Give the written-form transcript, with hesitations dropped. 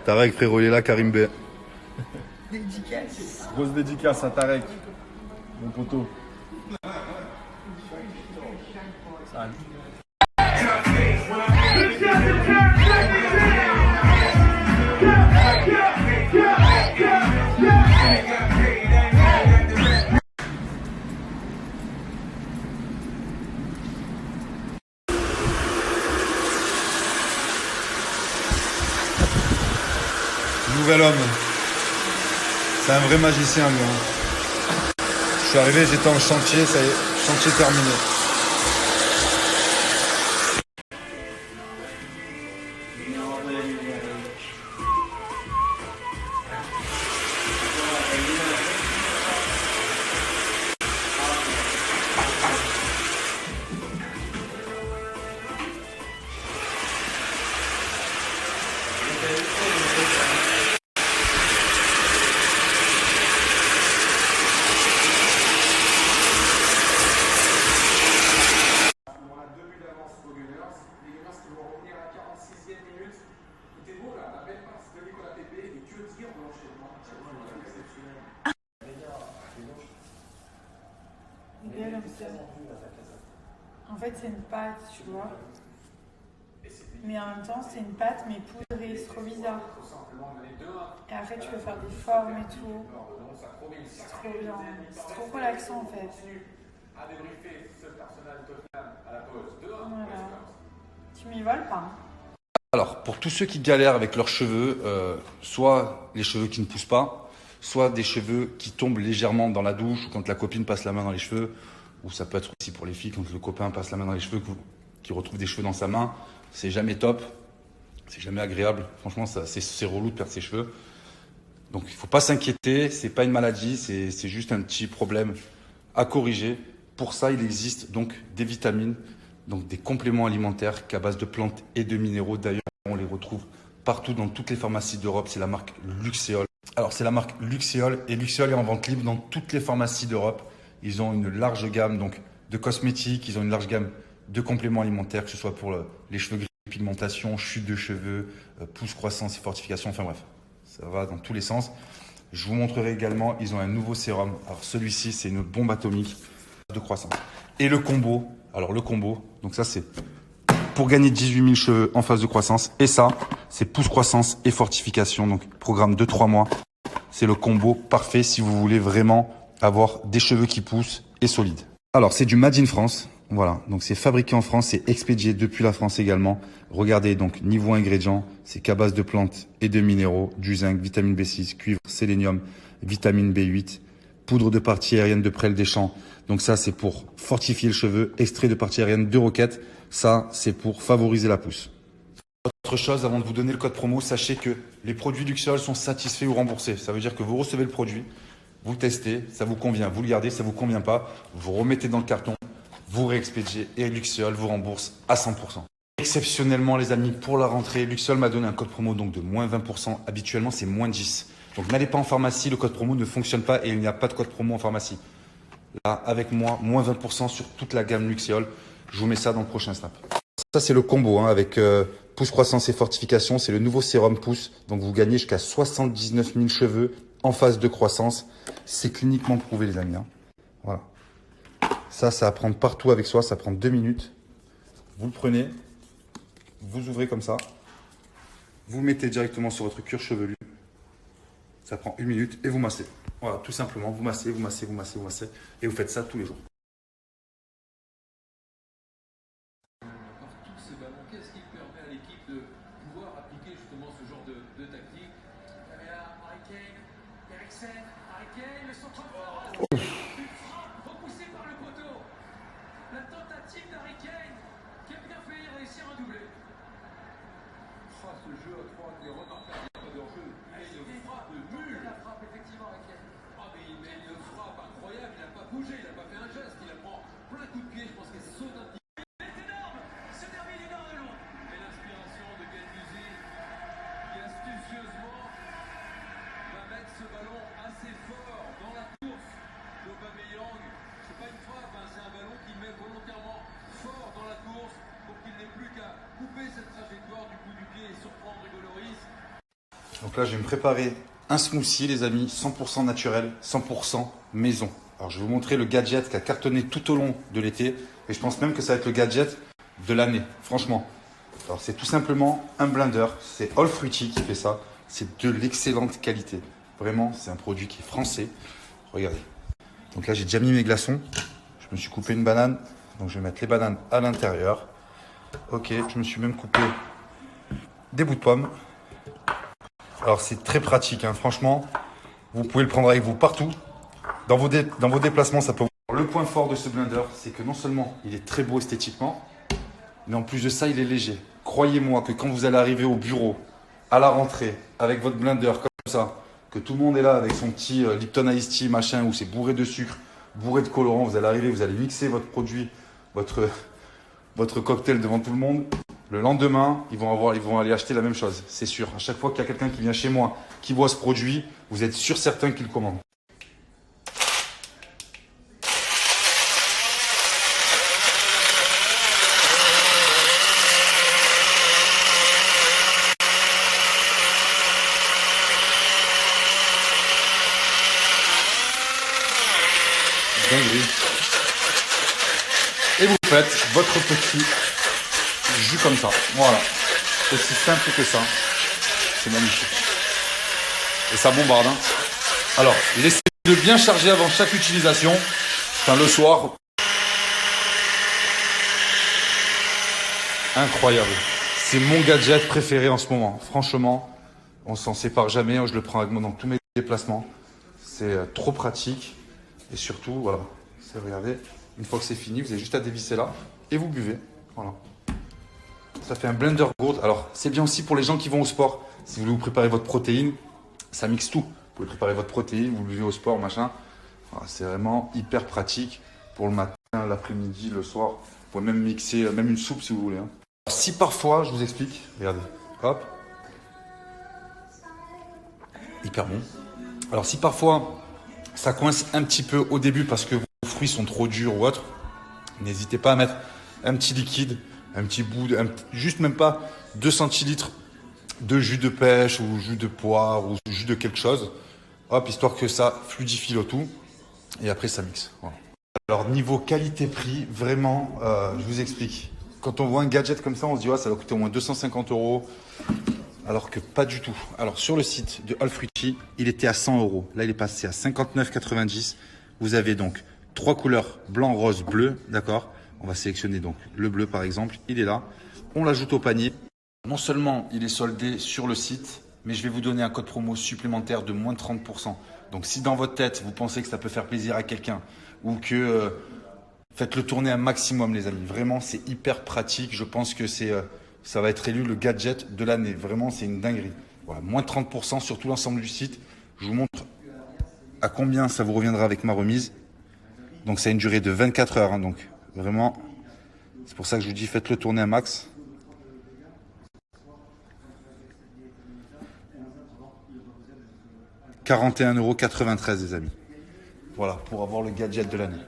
Tarek, frérot, il est là, Karim B. Dédicace. Grosse dédicace à Tarek, mon poteau. Salut. Nouvel homme. C'est un vrai magicien, lui. Hein. Je suis arrivé, j'étais en chantier, ça y est, chantier terminé. En fait, c'est une pâte, tu vois. Mais en même temps, c'est une pâte, mais poudrée. C'est trop bizarre. Et après, tu peux faire des formes et tout. C'est trop bien. C'est trop relaxant, en fait. Voilà. Tu m'y voles pas, hein? Alors, pour tous ceux qui galèrent avec leurs cheveux, soit les cheveux qui ne poussent pas, soit des cheveux qui tombent légèrement dans la douche ou quand la copine passe la main dans les cheveux, ou ça peut être aussi pour les filles quand le copain passe la main dans les cheveux, qui retrouve des cheveux dans sa main, c'est jamais top, c'est jamais agréable. Franchement, c'est relou de perdre ses cheveux. Donc, il faut pas s'inquiéter, c'est pas une maladie, c'est juste un petit problème à corriger. Pour ça, il existe donc des vitamines, donc des compléments alimentaires qu'à base de plantes et de minéraux. D'ailleurs, on les retrouve partout dans toutes les pharmacies d'Europe. C'est la marque Luxéol. Alors, c'est la marque Luxéol et Luxéol est en vente libre dans toutes les pharmacies d'Europe. Ils ont une large gamme donc de cosmétiques, ils ont une large gamme de compléments alimentaires, que ce soit pour les cheveux gris, pigmentation, chute de cheveux, pousse, croissance et fortification. Enfin bref, ça va dans tous les sens. Je vous montrerai également, ils ont un nouveau sérum. Alors celui-ci, c'est une bombe atomique de croissance. Et le combo, alors le combo, donc ça c'est pour gagner 18 000 cheveux en phase de croissance. Et ça, c'est pousse, croissance et fortification. Donc programme de 3 mois. C'est le combo parfait si vous voulez vraiment avoir des cheveux qui poussent et solides. Alors c'est du Made in France. Voilà, donc c'est fabriqué en France, c'est expédié depuis la France également. Regardez, donc niveau ingrédients, c'est qu'à base de plantes et de minéraux, du zinc, vitamine B6, cuivre, sélénium, vitamine B8, poudre de partie aérienne de prêle des champs. Donc ça, c'est pour fortifier le cheveu, extrait de partie aérienne de roquette. Ça, c'est pour favoriser la pousse. Autre chose, avant de vous donner le code promo, sachez que les produits Luxéol sont satisfaits ou remboursés. Ça veut dire que vous recevez le produit, vous le testez, ça vous convient, vous le gardez, ça vous convient pas, vous remettez dans le carton, vous réexpédiez et Luxéol vous rembourse à 100%. Exceptionnellement, les amis, pour la rentrée, Luxéol m'a donné un code promo donc de moins 20%. Habituellement, c'est moins 10. Donc n'allez pas en pharmacie, le code promo ne fonctionne pas et il n'y a pas de code promo en pharmacie. Là, avec moi, moins 20% sur toute la gamme Luxéol. Je vous mets ça dans le prochain snap. Ça, c'est le combo hein, avec pousse, croissance et fortification. C'est le nouveau sérum pousse. Donc, vous gagnez jusqu'à 79 000 cheveux en phase de croissance. C'est cliniquement prouvé, les amis. Hein. Voilà. Ça à prendre partout avec soi. Ça prend 2 minutes. Vous le prenez. Vous ouvrez comme ça. Vous mettez directement sur votre cuir chevelu. Ça prend 1 minute et vous massez. Voilà, tout simplement. Vous massez, vous massez, vous massez, vous massez. Et vous faites ça tous les jours. Tous ces ballons, qu'est-ce qui permet à l'équipe de pouvoir appliquer justement ce genre de tactique? Il y avait là Harry Kane, Eriksen, Harry Kane, le centre fort, une frappe repoussée par le poteau. La tentative d'Harry Kane qui a bien failli réussir un doublé. Ce jeu à 3 qui est remarquable, il n'y a pas de jeu. Il frappe de nul. La frappe effectivement Harry Kane. Ah mais il le frappe incroyable, il n'a pas bougé, il n'a pas fait un geste, il a prend plein coup de pied, je pense qu'elle saute un petit. Ce ballon assez fort dans la course d'Aubameyang. C'est pas une frappe, hein, c'est un ballon qu'il met volontairement fort dans la course pour qu'il n'ait plus qu'à couper cette trajectoire du coup du pied et surprendre Hugo Lloris. là, je vais me préparer un smoothie, les amis, 100% naturel, 100% maison. Alors, je vais vous montrer le gadget qui a cartonné tout au long de l'été. Et je pense même que ça va être le gadget de l'année, franchement. Alors, c'est tout simplement un blender. C'est All Fruity qui fait ça. C'est de l'excellente qualité. Vraiment, c'est un produit qui est français. Regardez. Donc là, j'ai déjà mis mes glaçons. Je me suis coupé une banane. Donc, je vais mettre les bananes à l'intérieur. Ok, je me suis même coupé des bouts de pommes. Alors, c'est très pratique, hein. Franchement. Vous pouvez le prendre avec vous partout. Dans vos déplacements, ça peut vous... Le point fort de ce blender, c'est que non seulement il est très beau esthétiquement, mais en plus de ça, il est léger. Croyez-moi que quand vous allez arriver au bureau, à la rentrée, avec votre blender comme ça, que tout le monde est là avec son petit Lipton Ice Tea, machin, où c'est bourré de sucre, bourré de colorant, vous allez arriver, vous allez mixer votre produit, votre cocktail devant tout le monde. Le lendemain, ils vont aller acheter la même chose, c'est sûr. À chaque fois qu'il y a quelqu'un qui vient chez moi, qui voit ce produit, vous êtes sûr certain qu'il le commande. Dinguerie. Et vous faites votre petit jus comme ça. Voilà. Aussi simple que ça. C'est magnifique. Et ça bombarde. Hein. Alors, laissez de bien charger avant chaque utilisation. Enfin, le soir. Incroyable. C'est mon gadget préféré en ce moment. Franchement, on s'en sépare jamais. Je le prends avec moi dans tous mes déplacements. C'est trop pratique. Et surtout, voilà. Regardez, une fois que c'est fini, vous avez juste à dévisser là et vous buvez. Voilà. Ça fait un blender gourd. Alors, c'est bien aussi pour les gens qui vont au sport. Si vous voulez vous préparer votre protéine, ça mixe tout. Vous pouvez préparer votre protéine, vous buvez au sport, machin. Voilà, c'est vraiment hyper pratique pour le matin, l'après-midi, le soir. Vous pouvez même mixer, même une soupe si vous voulez. Hein. Alors, si parfois, je vous explique, regardez, hop. Hyper bon. Alors, si parfois, ça coince un petit peu au début parce que vos fruits sont trop durs ou autre, n'hésitez pas à mettre un petit liquide, un petit bout, juste même pas 2 centilitres de jus de pêche ou jus de poire ou jus de quelque chose, hop, histoire que ça fluidifie le tout et après ça mixe. Voilà. Alors niveau qualité-prix, vraiment, je vous explique. Quand on voit un gadget comme ça, on se dit ouais, ça va coûter au moins 250 €. Alors que pas du tout. Alors sur le site de All Fruity, il était à 100 €. Là, il est passé à 59,90 €. Vous avez donc 3 couleurs blanc, rose, bleu. D'accord. On va sélectionner donc le bleu par exemple. Il est là. On l'ajoute au panier. Non seulement il est soldé sur le site, mais je vais vous donner un code promo supplémentaire de moins de 30%. Donc si dans votre tête, vous pensez que ça peut faire plaisir à quelqu'un ou que... faites-le tourner un maximum les amis. Vraiment, c'est hyper pratique. Je pense que ça va être élu le gadget de l'année. Vraiment, c'est une dinguerie. Voilà, moins de 30% sur tout l'ensemble du site. Je vous montre à combien ça vous reviendra avec ma remise. Donc, ça a une durée de 24 heures. Hein, donc, vraiment, c'est pour ça que je vous dis, faites-le tourner un max. €41,93 les amis. Voilà, pour avoir le gadget de l'année.